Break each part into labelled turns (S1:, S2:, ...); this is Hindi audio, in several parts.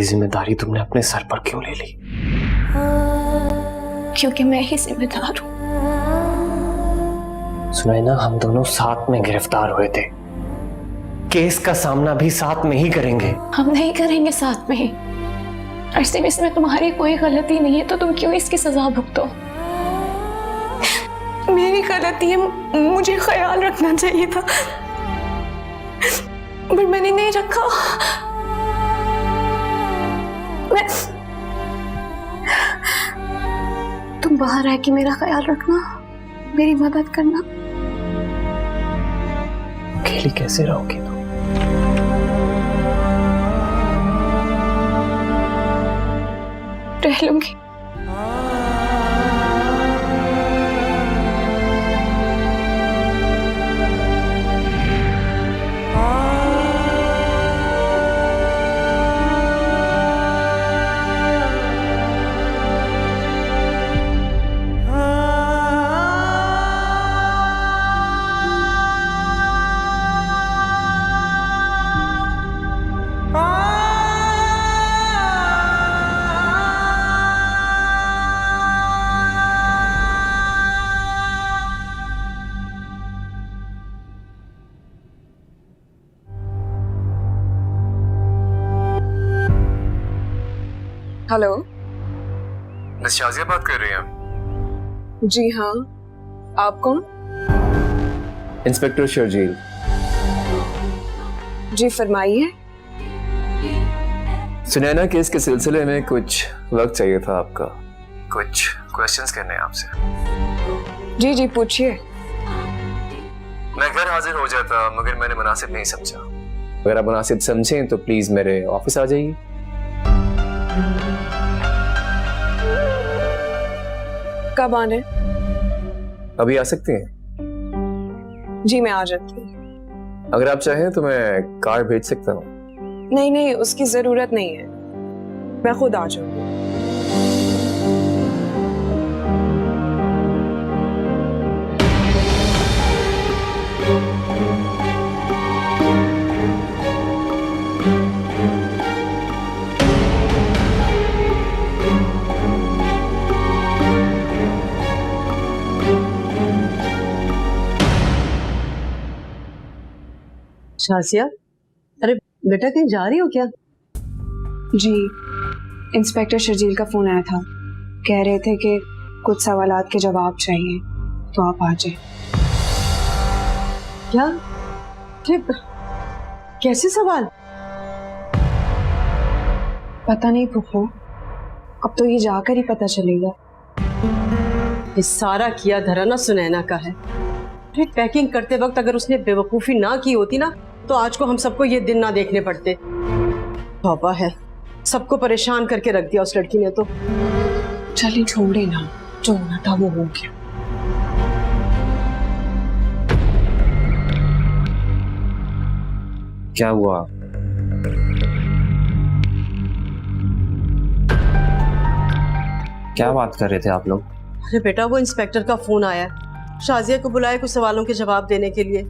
S1: जिम्मेदारी तुमने अपने सर पर क्यों ले ली?
S2: क्योंकि मैं ही जिम्मेदार हूँ।
S1: सुनैना, हम दोनों साथ में गिरफ्तार हुए थे, केस का सामना भी साथ में ही करेंगे।
S2: हम नहीं करेंगे साथ में ही। अरसे में इसमें तुम्हारी कोई गलती नहीं है तो तुम क्यों इसकी सजा भुगतो? मेरी गलती है, मुझे ख्याल रखना चाहिए था पर मैंने नहीं रखा। तुम बाहर आके मेरा ख्याल रखना, मेरी मदद करना।
S1: अकेली कैसे रहोगी तुम?
S2: रह लूंगी।
S3: हेलो,
S4: मिस शाजिया बात कर रही हैं?
S3: जी हाँ, आप कौन?
S4: इंस्पेक्टर शर्जील।
S3: जी फरमाइए।
S4: सुनैना केस के सिलसिले में कुछ वक्त चाहिए था आपका, कुछ क्वेश्चंस करने हैं आपसे।
S3: जी जी पूछिए।
S4: मैं घर हाजिर हो जाता मगर मैंने मुनासिब नहीं समझा। अगर आप मुनासिब समझें तो प्लीज मेरे ऑफिस आ जाइए।
S3: कब आने?
S4: अभी आ सकते हैं?
S3: जी मैं आ जाती हूँ।
S4: अगर आप चाहें तो मैं कार भेज सकता हूँ।
S3: नहीं नहीं, उसकी जरूरत नहीं है, मैं खुद आ जाऊंगी।
S5: शाजिया, अरे बेटा कहीं जा रही हो क्या?
S3: जी, इंस्पेक्टर शर्जील का फोन आया था, कह रहे थे कि कुछ सवालात के जवाब चाहिए तो आप आ जाए।
S5: क्या? अरे कैसे सवाल?
S3: पता नहीं फुफू, अब तो ये जाकर ही पता चलेगा।
S5: ये सारा किया धरा ना सुनैना का है। अरे पैकिंग करते वक्त अगर उसने बेवकूफी ना की होती ना तो आज को हम सबको ये दिन ना देखने पड़ते। पापा है, सबको परेशान करके रख दिया उस लड़की ने तो।
S3: चलिए छोड़े ना, जो होना था वो हो गया।
S1: क्या हुआ? क्या बात कर रहे थे आप लोग?
S5: अरे बेटा वो इंस्पेक्टर का फोन आया, शाजिया को बुलाया कुछ सवालों के जवाब देने के लिए।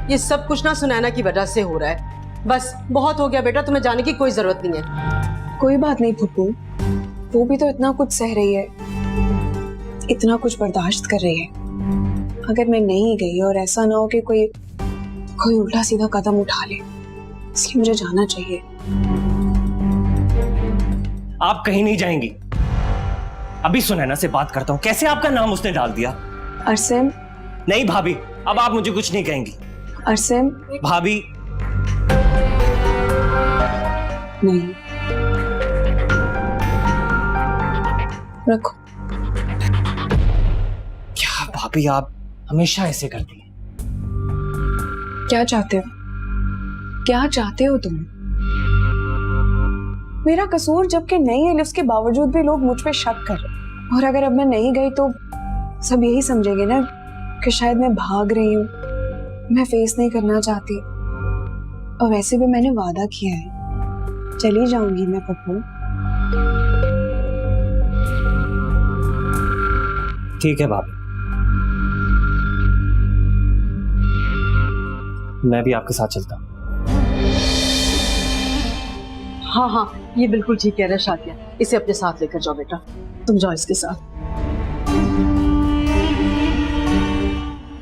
S5: ये सब कुछ ना सुनैना की वजह से हो रहा है। बस बहुत हो गया बेटा, तुम्हें जाने की कोई जरूरत नहीं है।
S3: कोई बात नहीं फुफू, वो भी तो इतना कुछ सह रही है, इतना कुछ बर्दाश्त कर रही है। अगर मैं नहीं गई और ऐसा ना हो कि कोई उल्टा सीधा कदम उठा ले, इसलिए मुझे जाना चाहिए।
S1: आप कहीं नहीं जाएंगी। अभी सुनैना से बात करता हूँ। कैसे आपका नाम उसने डाल दिया?
S3: अरसेम।
S1: नहीं भाभी, अब आप मुझे कुछ नहीं कहेंगी।
S3: अरसेम।
S1: भाभी।
S3: नहीं, रखो।
S1: क्या भाभी, आप हमेशा ऐसे करती हैं।
S3: क्या चाहते हो? क्या चाहते हो तुम? मेरा कसूर जबकि नहीं है, उसके बावजूद भी लोग मुझ पे शक कर रहे। और अगर अब मैं नहीं गई तो सब यही समझेंगे ना कि शायद मैं भाग रही हूँ, मैं फेस नहीं करना चाहती। और वैसे भी मैंने वादा किया है, चली जाऊंगी मैं पप्पू।
S1: ठीक है भाभी, मैं भी आपके साथ चलता हूँ।
S5: हाँ हाँ, ये बिल्कुल ठीक कह रहा है शादिया, इसे अपने साथ लेकर जाओ बेटा, तुम जाओ इसके साथ।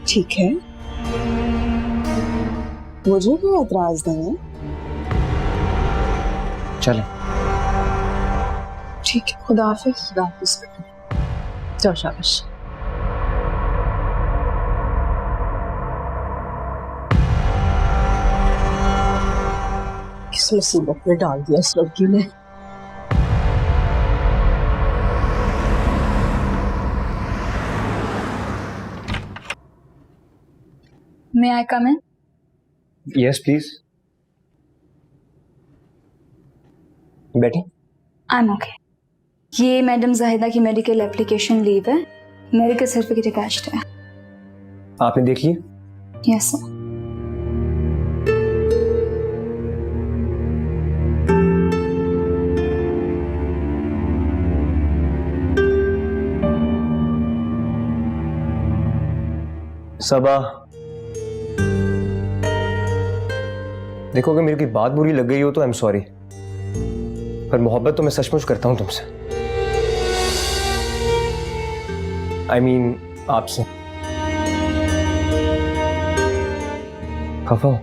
S3: ठीक है, मुझे कोई एतराज नहीं है।
S1: चले।
S3: ठीक है, खुदा हाफिज।
S5: खुदा हाफिज बेटा, जाओ शाबाश। किस मुसीबत में डाल दिया इस लड़की ने।
S2: May I come in?
S1: Yes please. बैठी।
S2: I'm okay. ये मैडम जाहिदा की मेडिकल एप्लीकेशन लीव है, मेडिकल सर्टिफिकेट अटैच्ड है।
S1: आपने देख ली?
S2: Yes sir.
S1: सबा, देखो अगर मेरी कोई बात बुरी लग गई हो तो आई एम सॉरी, पर मोहब्बत तो मैं सचमुच करता हूं तुमसे। आई मीन आपसे। खफा हो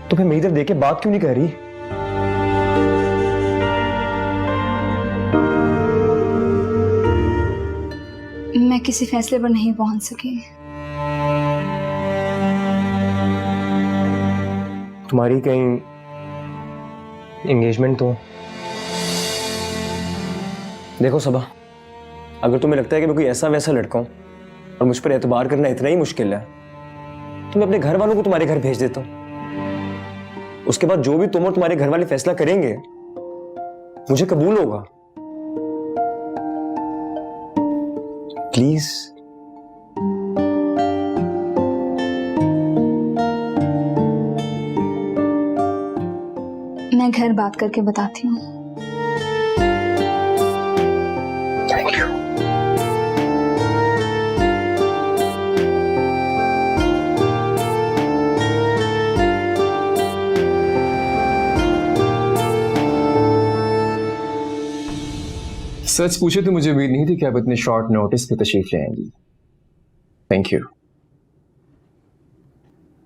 S1: तो फिर मेरी तरफ देख के बात क्यों नहीं कर रही?
S2: मैं किसी फैसले पर नहीं पहुंच सकी।
S1: तुम्हारी कहीं एंगेजमेंट तो? देखो सबा, अगर तुम्हें लगता है कि मैं कोई ऐसा वैसा लड़का हूं और मुझ पर एतबार करना इतना ही मुश्किल है तो मैं अपने घर वालों को तुम्हारे घर भेज देता हूं। उसके बाद जो भी तुम और तुम्हारे घर वाले फैसला करेंगे मुझे कबूल होगा। प्लीज।
S2: मैं घर बात करके बताती हूँ।
S1: Thank you.
S4: सच पूछे तो मुझे उम्मीद नहीं थी कि आप इतने शॉर्ट नोटिस पे तशरीफ ले आएंगी। Thank you.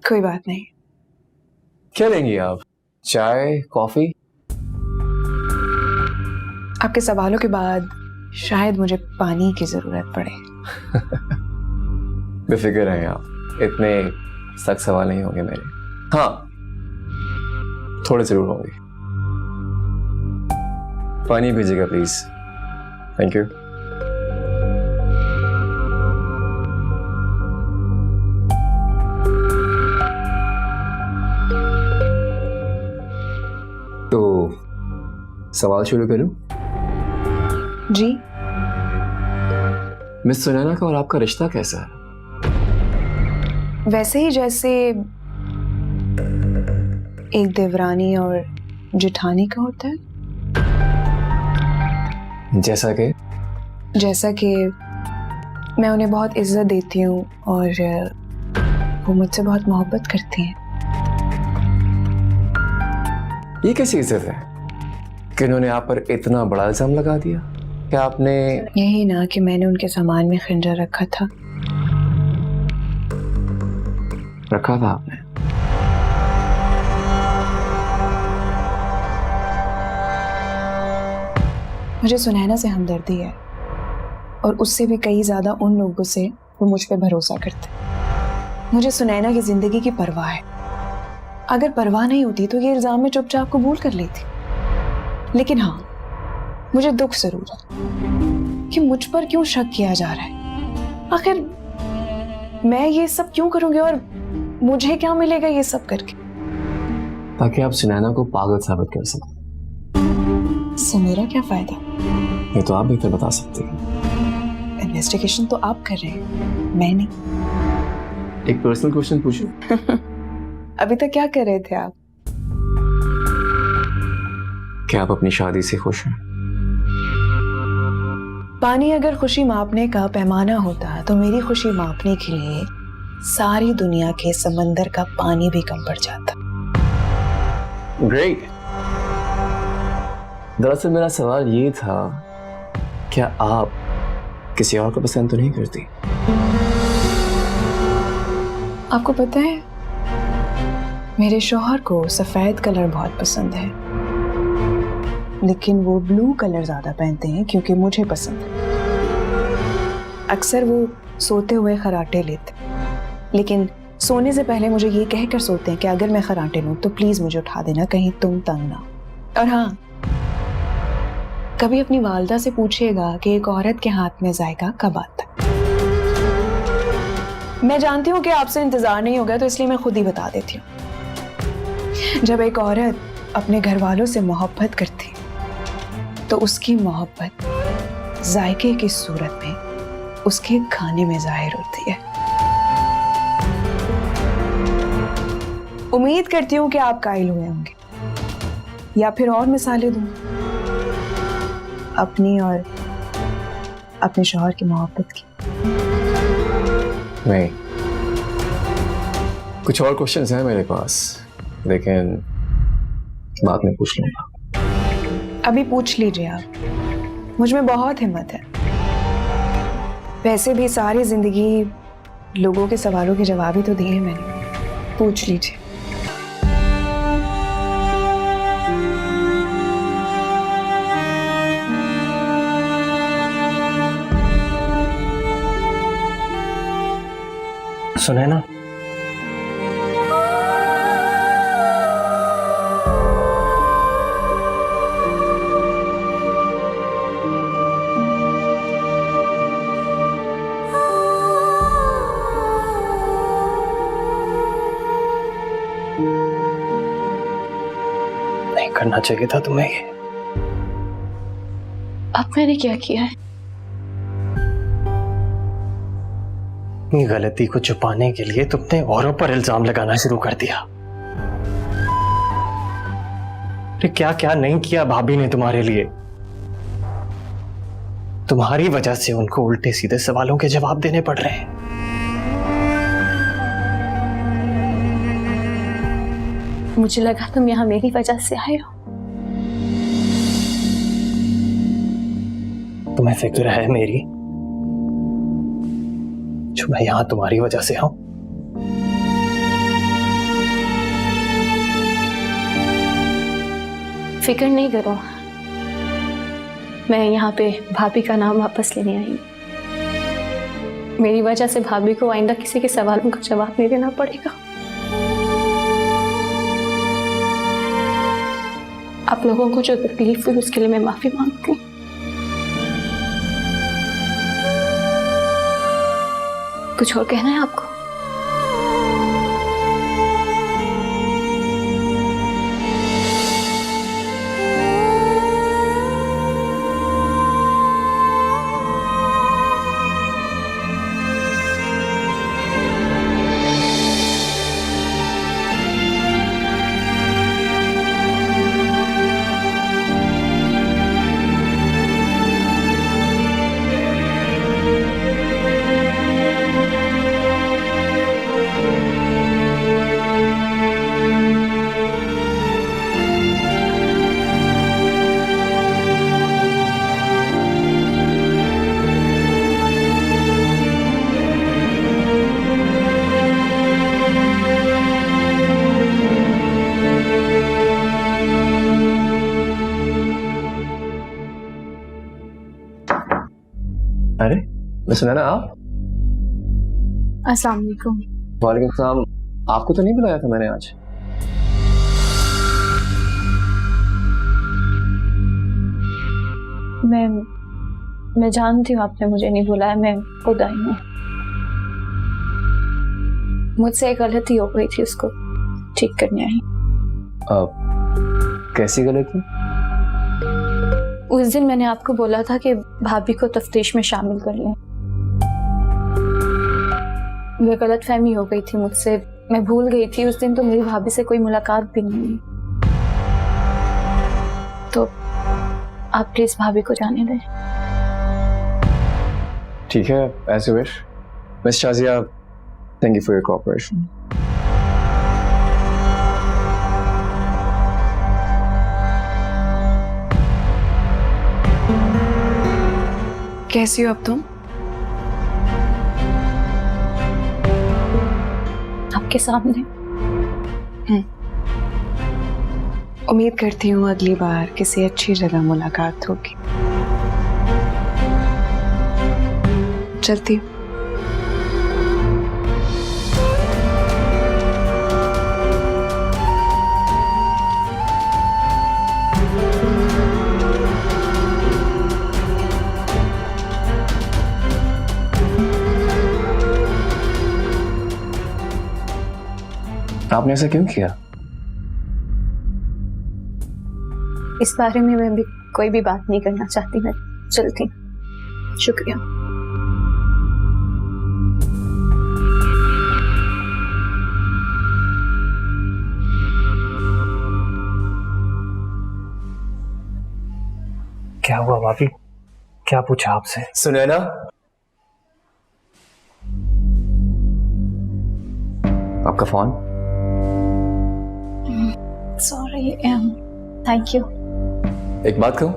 S3: कोई बात नहीं।
S4: क्या लेंगी आप? चाय, कॉफी?
S3: आपके सवालों के बाद शायद मुझे पानी की जरूरत पड़े।
S4: बेफिक्र हैं आप, इतने सख्त सवाल नहीं होंगे मेरे। हाँ, थोड़े जरूर होंगे। पानी भेजिएगा प्लीज। Thank you. तो सवाल शुरू करूं?
S3: जी।
S4: मिस सुनैना का और आपका रिश्ता कैसा है?
S3: वैसे ही जैसे एक देवरानी और जेठानी का होता है। जैसा कि मैं उन्हें बहुत इज्जत देती हूँ और वो मुझसे बहुत मोहब्बत करती हैं।
S4: ये कैसी इज्जत है कि उन्होंने आप पर इतना बड़ा इल्जाम लगा दिया? क्या आपने?
S3: यही ना कि मैंने उनके सामान में खंजर रखा था।
S4: रखा था आपने?
S3: मुझे सुनैना से हमदर्दी है और उससे भी कई ज्यादा उन लोगों से वो मुझ पे भरोसा करते हैं। मुझे सुनैना की जिंदगी की परवाह है। अगर परवाह नहीं होती तो ये इल्जाम में चुपचाप कबूल कर लेती। लेकिन हाँ, मुझे दुख जरूर है कि मुझ पर क्यों शक किया जा रहा है। आखिर मैं ये सब क्यों करूंगी और मुझे क्या मिलेगा ये सब करके?
S4: ताकि आप सुनैना को पागल साबित कर सकें।
S3: इससे मेरा क्या फायदा?
S4: ये तो आप बेहतर बता सकते हैं।
S3: इन्वेस्टिगेशन तो आप कर रहे हैं, मैं नहीं।
S4: एक पर्सनल क्वेश्चन पूछूं?
S3: अभी तक क्या कर रहे थे आप?
S4: क्या आप अपनी शादी से खुश हैं?
S3: पानी अगर खुशी मापने का पैमाना होता तो मेरी खुशी मापने के लिए सारी दुनिया के समंदर का पानी भी कम पड़ जाता।
S4: ग्रेट। दरअसल मेरा सवाल ये था, क्या आप किसी और को पसंद तो नहीं करती?
S3: आपको पता है, मेरे शौहर को सफेद कलर बहुत पसंद है, लेकिन वो ब्लू कलर ज्यादा पहनते हैं क्योंकि मुझे पसंद है। अक्सर वो सोते हुए खराटे लेते, लेकिन सोने से पहले मुझे ये कहकर सोते हैं कि अगर मैं खराटे लूं तो प्लीज मुझे उठा देना, कहीं तुम तंग ना हो। और हाँ, कभी अपनी वालदा से पूछिएगा कि एक औरत के हाथ में जायका कब आता है। मैं जानती हूँ कि आपसे इंतजार नहीं होगा, तो इसलिए मैं खुद ही बता देती हूँ। जब एक औरत अपने घर वालों से मोहब्बत करती है तो उसकी मोहब्बत जायके की सूरत में उसके खाने में जाहिर होती है। उम्मीद करती हूँ कि आप कायल हुए होंगे, या फिर और मिसालें दूं अपनी और अपने शौहर की मोहब्बत की।
S4: नहीं, कुछ और क्वेश्चंस हैं मेरे पास, लेकिन बाद में पूछ लूंगा।
S3: अभी पूछ लीजिए आप, मुझ में बहुत हिम्मत है। वैसे भी सारी जिंदगी लोगों के सवालों के जवाब ही तो दिए हैं मैंने। पूछ लीजिए।
S1: सुने ना, नहीं करना चाहिए था तुम्हें ये।
S2: अब मैंने क्या किया है?
S1: अपनी गलती को छुपाने के लिए तुमने औरों पर इल्जाम लगाना शुरू कर दिया। अरे क्या क्या नहीं किया भाभी ने तुम्हारे लिए। तुम्हारी वजह से उनको उल्टे सीधे सवालों के जवाब देने पड़ रहे हैं।
S2: मुझे लगा तुम यहाँ मेरी वजह से आए हो।
S1: तुम्हें फिक्र है मेरी, जो मैं यहां तुम्हारी वजह से हूं।
S2: फिक्र नहीं करो, मैं यहाँ पे भाभी का नाम वापस लेने आई हूँ। मेरी वजह से भाभी को आइंदा किसी के सवालों का जवाब नहीं देना पड़ेगा। आप लोगों को जो तकलीफ हुई उसके लिए मैं माफी मांगती हूँ। कुछ और कहना है आपको?
S4: अरे मैं सुना ना आप।
S2: अस्सलाम वालेकुम।
S4: वालेकुम सलाम। आपको तो नहीं बुलाया था मैंने आज।
S2: मैं जानती हूँ आपने मुझे नहीं बुलाया, मैं खुद आई हूँ। मुझसे एक गलती हो गई थी, उसको ठीक करने आई।
S4: कैसी गलती?
S2: उस दिन मैंने आपको बोला था कि भाभी को तफ्तीश में शामिल कर लें। वह गलतफहमी हो गई थी मुझसे, मैं भूल गई थी उस दिन तो मेरी भाभी से कोई मुलाकात भी नहीं हुई। तो आप प्लीज भाभी को जाने दें।
S4: ठीक है, as you wish. Miss Shazia, thank you for your cooperation.
S3: कैसी हो अब तुम?
S2: आपके सामने।
S3: उम्मीद करती हूँ अगली बार किसी अच्छी जगह मुलाकात होगी। चलती हूँ।
S4: आपने ऐसा क्यों किया?
S2: इस बारे में मैं भी कोई भी बात नहीं करना चाहती। मैं चलती हूँ। शुक्रिया।
S1: क्या हुआ भाभी? क्या पूछा आपसे?
S4: सुनैना, आपका फोन।
S2: सॉरी। Thank you.
S4: एक बात कहूं?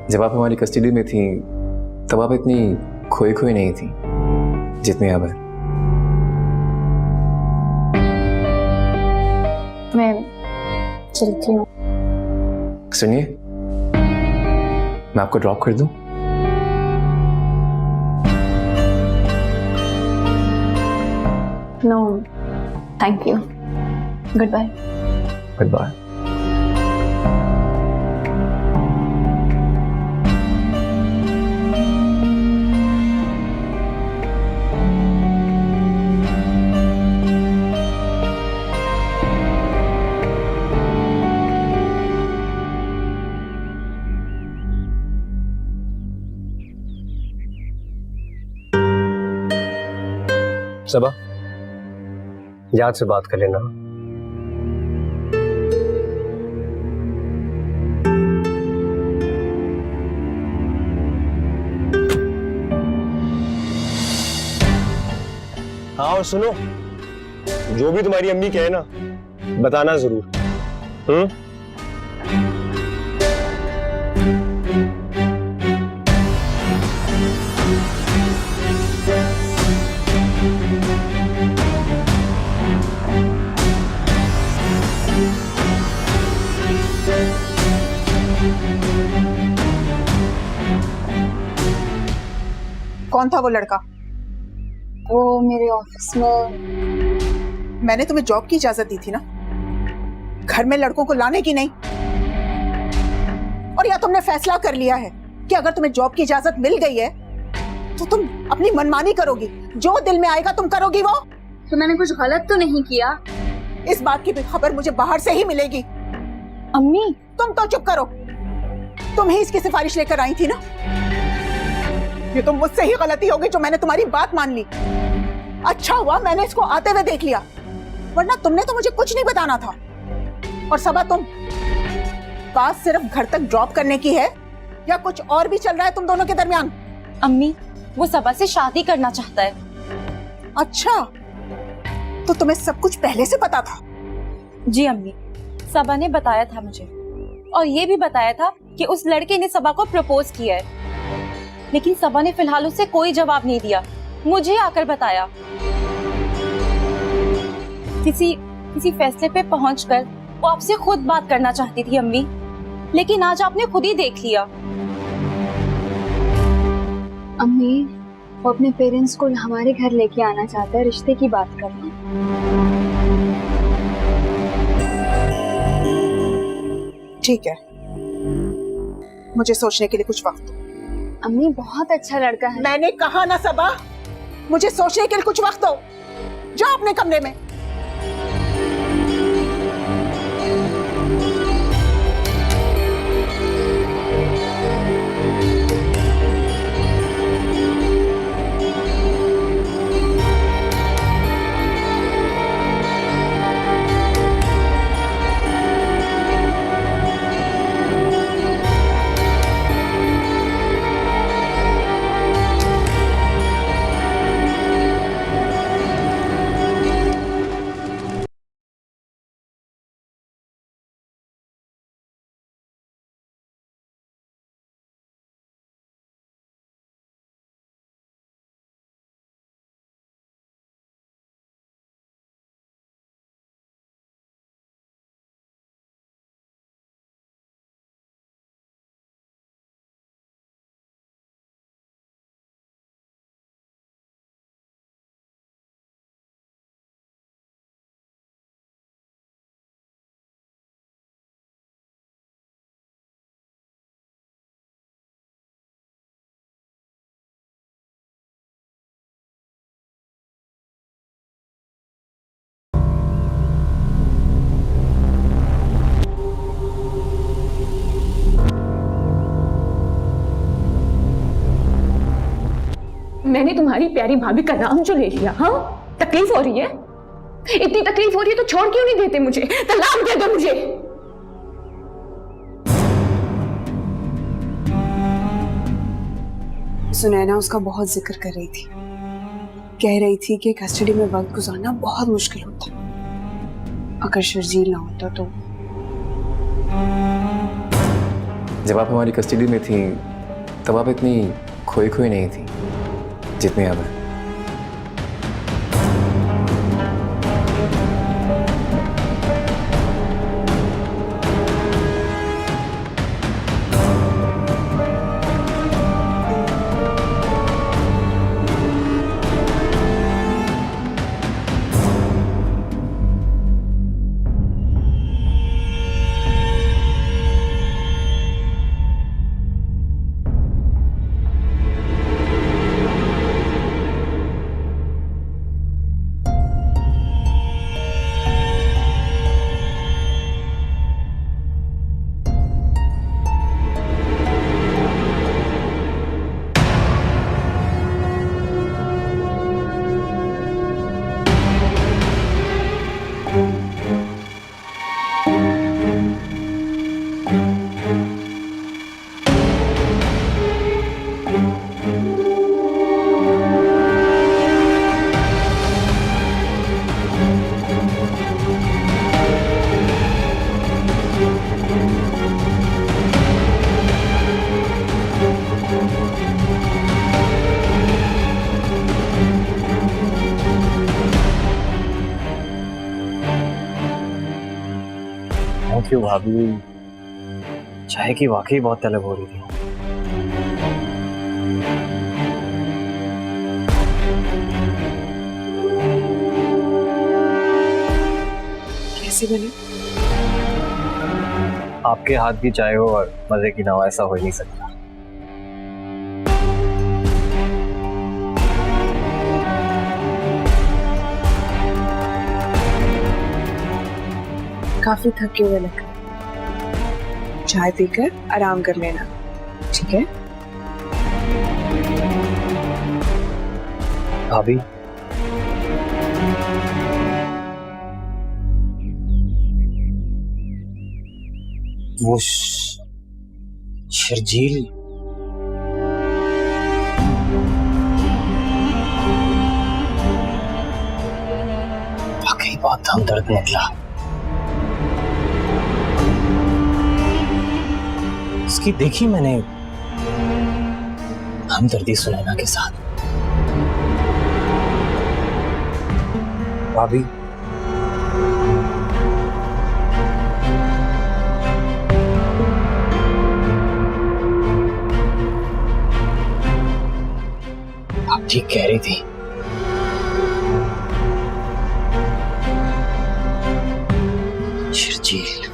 S4: जब आप हमारी कस्टडी में थी तब आप इतनी खोई खोई नहीं थी जितनी अब है।
S2: मैं चलती हूँ।
S4: सुनिए, मैं आपको ड्रॉप कर दूं?
S2: No thank you. Goodbye.
S4: Goodbye.
S1: Saba, याद से बात कर लेना। हाँ, और सुनो, जो भी तुम्हारी अम्मी कहे ना, बताना जरूर।
S6: कौन था वो लड़का?
S2: वो मेरे ऑफिस में।
S6: मैंने तुम्हें जॉब की इजाजत दी थी ना, घर में लड़कों को लाने की नहीं। और या तुमने फैसला कर लिया है कि अगर तुम्हें जॉब की इजाजत मिल गई है तो तुम अपनी मनमानी करोगी, जो दिल में आएगा तुम करोगी वो?
S2: तो मैंने कुछ गलत तो नहीं किया?
S6: इस बात की भी खबर मुझे बाहर से ही मिलेगी।
S2: अम्मी,
S6: तुम तो चुप करो। तुम ही इसकी सिफारिश लेकर आई थी ना। ये तो मुझसे ही गलती होगी जो मैंने तुम्हारी बात मान ली। अच्छा हुआ मैंने इसको आते हुए देख लिया, वरना तुमने तो मुझे कुछ नहीं बताना था। और सबा, तुम बात सिर्फ घर तक ड्रॉप करने की है या कुछ और भी चल रहा है तुम दोनों के दरमियान?
S7: अम्मी, वो सबा से शादी करना चाहता है।
S6: अच्छा, तो तुम्हें सब कुछ पहले से पता था?
S7: जी अम्मी, सबा ने बताया था मुझे, और ये भी बताया था कि उस लड़के ने सबा को प्रपोज किया है। लेकिन सबा ने फिलहाल उससे कोई जवाब नहीं दिया, मुझे आकर बताया। किसी फैसले पे पहुंचकर वो आपसे खुद बात करना चाहती थी अम्मी, लेकिन आज आपने खुद ही देख लिया।
S2: अम्मी, वो अपने पेरेंट्स को हमारे घर लेके आना चाहता है, रिश्ते की बात कर रहा है।
S6: ठीक है, मुझे सोचने के लिए कुछ वक्त दो।
S2: अम्मी, बहुत अच्छा लड़का है।
S6: मैंने कहा ना सबा, मुझे सोचने के लिए कुछ वक्त दो। जाओ अपने कमरे में।
S2: मैंने तुम्हारी प्यारी भाभी का नाम जो ले लिया, हाँ तकलीफ हो रही है? इतनी तकलीफ हो रही है तो छोड़ क्यों नहीं देते मुझे? तलाक दे दो मुझे।
S3: सुनैना उसका बहुत जिक्र कर रही थी, कह रही थी कि कस्टडी में वक्त गुजारना बहुत मुश्किल होता, अगर शर्जील ना होता तो।
S4: जब आप हमारी कस्टडी में थी तब आप इतनी खोई खोई नहीं थी जितनी अब है।
S1: क्यों भाभी, चाय की वाकई बहुत तलब हो रही थी।
S3: कैसे बनी?
S1: आपके हाथ की चाय हो और मजे की ना हो, ऐसा हो ही नहीं सकता।
S3: काफी थके हुए लग रहे, चाय पीकर आराम कर लेना, ठीक है?
S1: भाभी, वो शर्जील वाकई बहुत हमदर्द निकला। उसकी देखी मैंने हमदर्दी सुनैना के साथ। भाभी, आप ठीक कह रही थी। शर्जील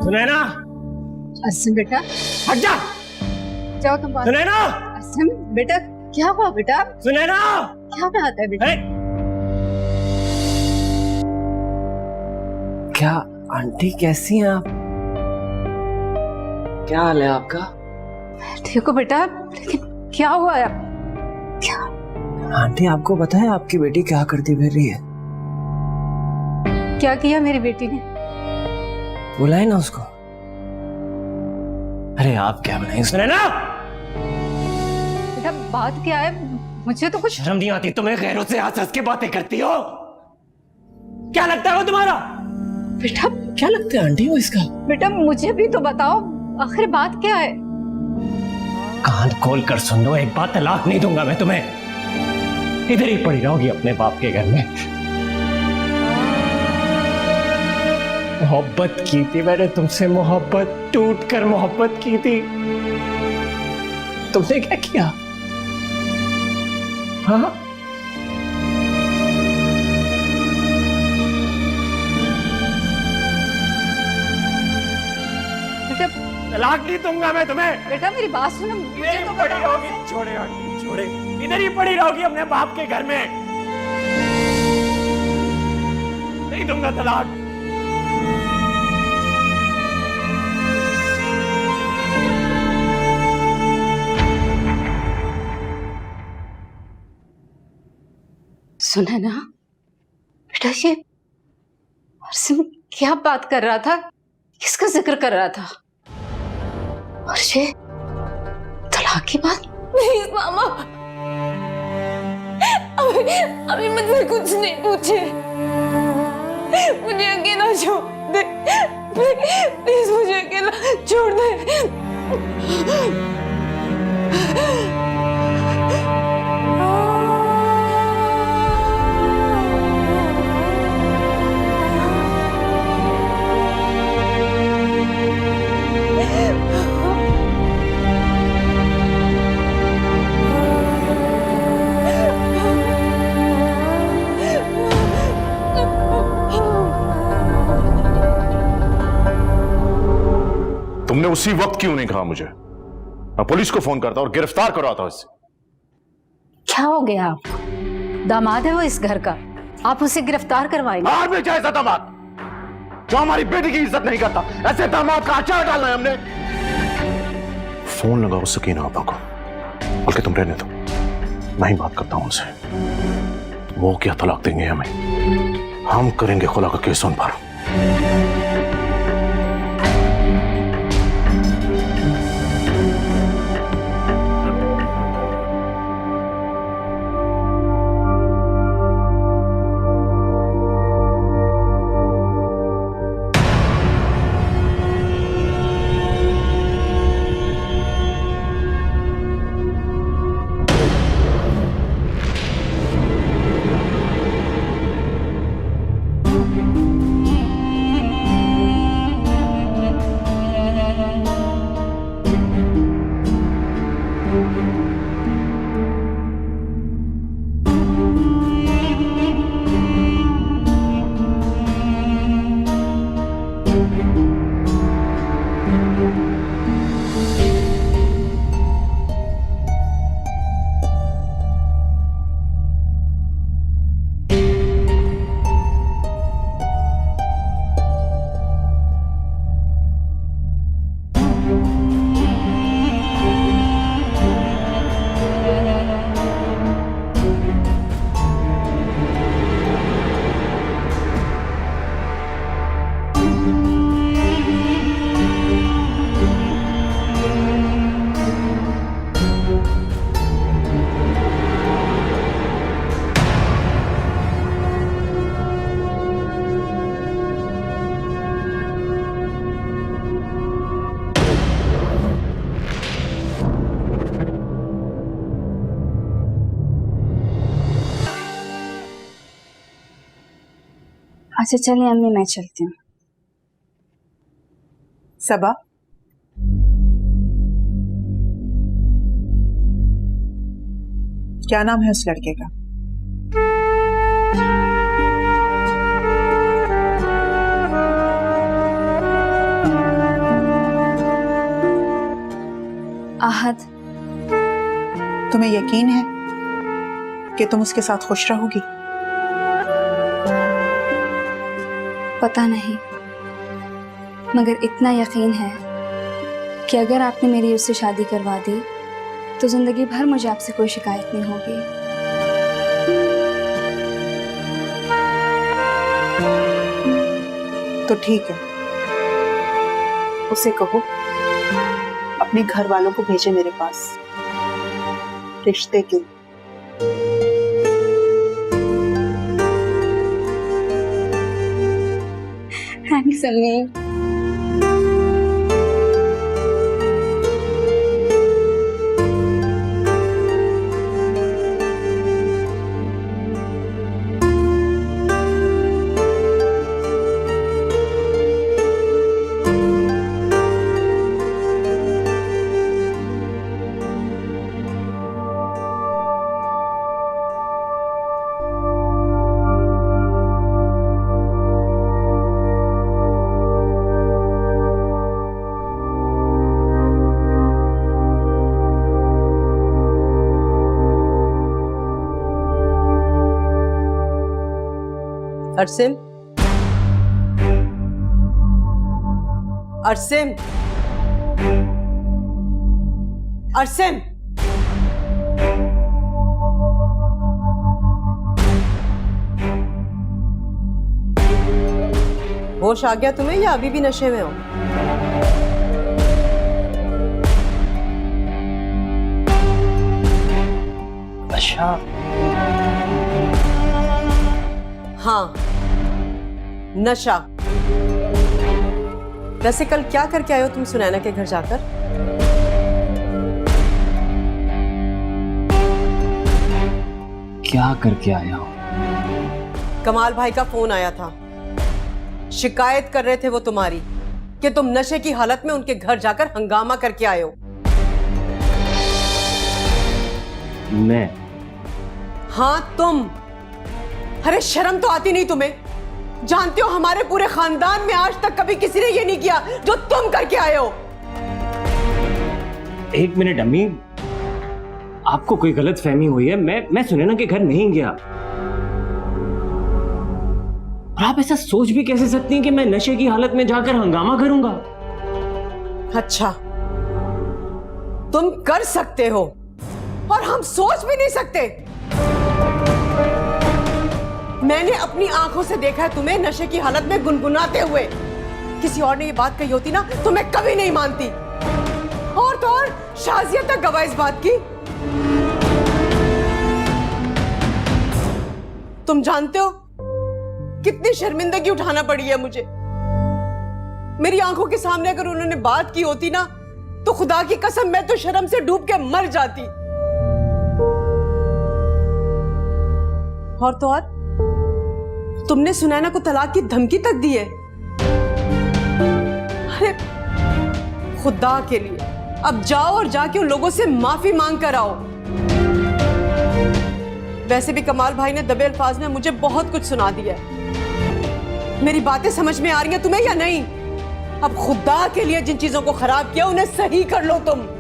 S1: सुनैना,
S6: असम बेटा,
S1: हट जा।
S6: जाओ तुम बात।
S1: सुनैना,
S6: असम बेटा, क्या हुआ बेटा?
S1: सुनैना,
S6: क्या बात है बेटा?
S1: क्या आंटी, कैसी हैं आप? क्या हाल है आपका?
S6: ठीक हो बेटा, लेकिन क्या हुआ है? क्या?
S1: आंटी, आपको पता है आपकी बेटी क्या करती फिर रही है?
S6: क्या किया मेरी बेटी ने?
S1: बुलाए ना उसको। अरे आप क्या बुलाए? सुनैना,
S6: बेटा बात क्या है? मुझे तो कुछ
S1: शर्म नहीं आती तुम्हें? गैरों से हंस हंस के बातें करती हो। क्या लगता है वो तुम्हारा?
S7: बेटा
S8: क्या लगता है आंटी वो इसका?
S7: बेटा मुझे भी तो बताओ, आखिर बात क्या है?
S8: कान खोल कर सुन लो, एक बात, तलाक नहीं दूंगा मैं तुम्हें। इधर ही पड़ी रहोगी अपने बाप के घर में। मोहब्बत की थी मैंने तुमसे, मोहब्बत, टूट कर मोहब्बत की थी। तुमने क्या किया? हाँ, तलाक नहीं दूंगा मैं तुम्हें।
S7: बेटा मेरी बात सुनो, मुझे तो
S8: पड़ी रहोगी, छोड़े आंटी छोड़े, इधर ही पड़ी रहोगी अपने बाप के घर में। नहीं दूंगा तलाक।
S7: सुना ना बेटा, ये अर्जुन क्या बात कर रहा था, किसका जिक्र कर रहा था? और ये तलाक की बात?
S2: प्लीज मामा, अभी मुझसे कुछ नहीं पूछे, मुझे अकेला छोड़ दे, प्लीज मुझे अकेला छोड़ दे।
S9: तुमने उसी वक्त क्यों नहीं कहा मुझे? मैं पुलिस को फोन करता और गिरफ्तार करवाता उससे।
S7: क्या हो गया आपको? दामाद है वो इस घर का, आप उसे गिरफ्तार करवाएंगे?
S9: बाहर में ऐसा दामाद जो हमारी बेटी की इज्जत नहीं करता, ऐसे दामाद का अचार डालना है हमने। फोन लगाओ सकीना आपा को, बल्कि तुम रहने दो, मैं ही बात करता हूं उनसे। वो क्या तलाक देंगे हमें, हम करेंगे खुला का केस उन पर।
S3: अच्छा चलिए अम्मी, मैं चलती हूँ।
S6: सबा, क्या नाम है उस लड़के का?
S3: आहद।
S6: तुम्हें यकीन है कि तुम उसके साथ खुश रहोगी?
S3: पता नहीं, मगर इतना यकीन है कि अगर आपने मेरी उससे शादी करवा दी तो जिंदगी भर मुझे आपसे कोई शिकायत नहीं होगी।
S6: तो ठीक है, उसे कहो अपने घर वालों को भेजे मेरे पास रिश्ते के।
S2: थैंक्स अम्मी।
S5: अरसिम, अरसिम, अरसिम, होश आ गया तुम्हें या अभी भी नशे में हो?
S8: अच्छा,
S5: हाँ, नशा। वैसे कल क्या करके आए हो तुम सुनैना के घर जाकर?
S8: क्या करके आया हो?
S5: कमाल भाई का फोन आया था, शिकायत कर रहे थे वो तुम्हारी कि तुम नशे की हालत में उनके घर जाकर हंगामा करके आए हो।
S8: मैं?
S5: हाँ तुम। अरे शर्म तो आती नहीं तुम्हें? जानते हो हमारे पूरे खानदान में आज तक कभी किसी ने ये नहीं किया जो तुम करके आए हो।
S8: एक मिनट अम्मी, आपको कोई गलत फहमी हुई है। मैं सुनैना के घर नहीं गया। और आप ऐसा सोच भी कैसे सकती हैं कि मैं नशे की हालत में जाकर हंगामा करूंगा?
S5: अच्छा, तुम कर सकते हो और हम सोच भी नहीं सकते। मैंने अपनी आंखों से देखा है तुम्हें नशे की हालत में गुनगुनाते हुए। किसी और ने ये बात कही होती ना तो मैं कभी नहीं मानती। और तो और शाजिया तक गवाह इस बात की। तुम जानते हो कितनी शर्मिंदगी उठाना पड़ी है मुझे। मेरी आंखों के सामने अगर उन्होंने बात की होती ना तो खुदा की कसम मैं तो शर्म से डूब के मर जाती। और तो और तुमने सुनैना को तलाक की धमकी तक दी है। अरे खुदा के लिए अब जाओ और जाके उन लोगों से माफी मांग कर आओ। वैसे भी कमाल भाई ने दबे अल्फाज में मुझे बहुत कुछ सुना दिया है। मेरी बातें समझ में आ रही हैं तुम्हें या नहीं? अब खुदा के लिए जिन चीजों को खराब किया उन्हें सही कर लो तुम।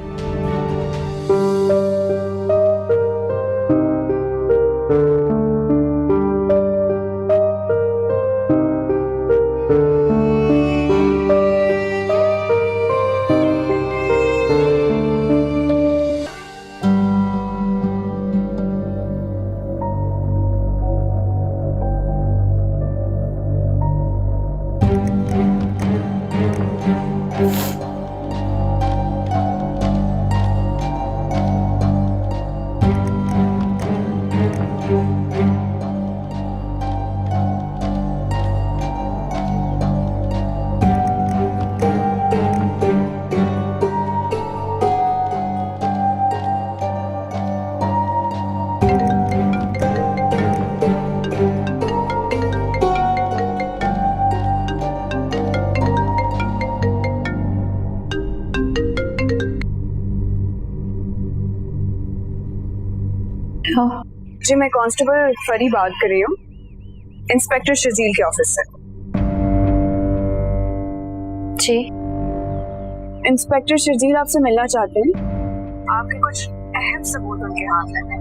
S3: जी मैं कांस्टेबल फरी बात कर रही हूँ, इंस्पेक्टर शजील के ऑफिस से।
S2: जी
S3: इंस्पेक्टर शजील आपसे मिलना चाहते हैं। आपके कुछ अहम सबूत उनके हाथ में हैं।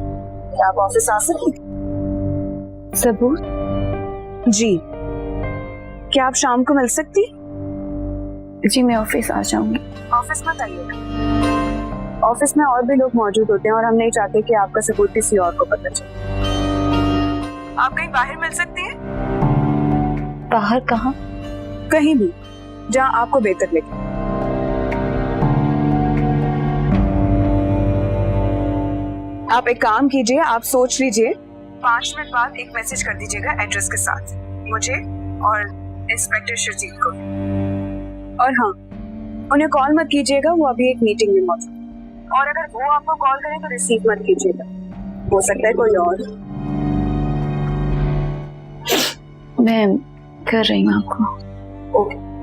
S3: क्या आप ऑफिस आ सकते?
S2: सबूत?
S3: जी, क्या आप शाम को मिल सकती?
S2: जी मैं ऑफिस आ जाऊंगी।
S3: ऑफिस मत आइएगा, ऑफिस में और भी लोग मौजूद होते हैं और हम नहीं चाहते कि आपका सबूत किसी और को पता चले। आप कहीं बाहर मिल सकती हैं?
S2: बाहर कहाँ?
S3: कहीं भी जहाँ आपको बेहतर लगे। आप एक काम कीजिए, आप सोच लीजिए, 5 मिनट बाद एक मैसेज कर दीजिएगा एड्रेस के साथ मुझे और इंस्पेक्टर शुरजीत को। और हाँ, उन्हें कॉल मत कीजिएगा, वो अभी एक मीटिंग में मौजूद। और अगर वो आपको कॉल करें तो रिसीव मत कीजिएगा, हो सकता है कोई और।
S2: मैं कर रही हूँ आपको।
S3: ओके।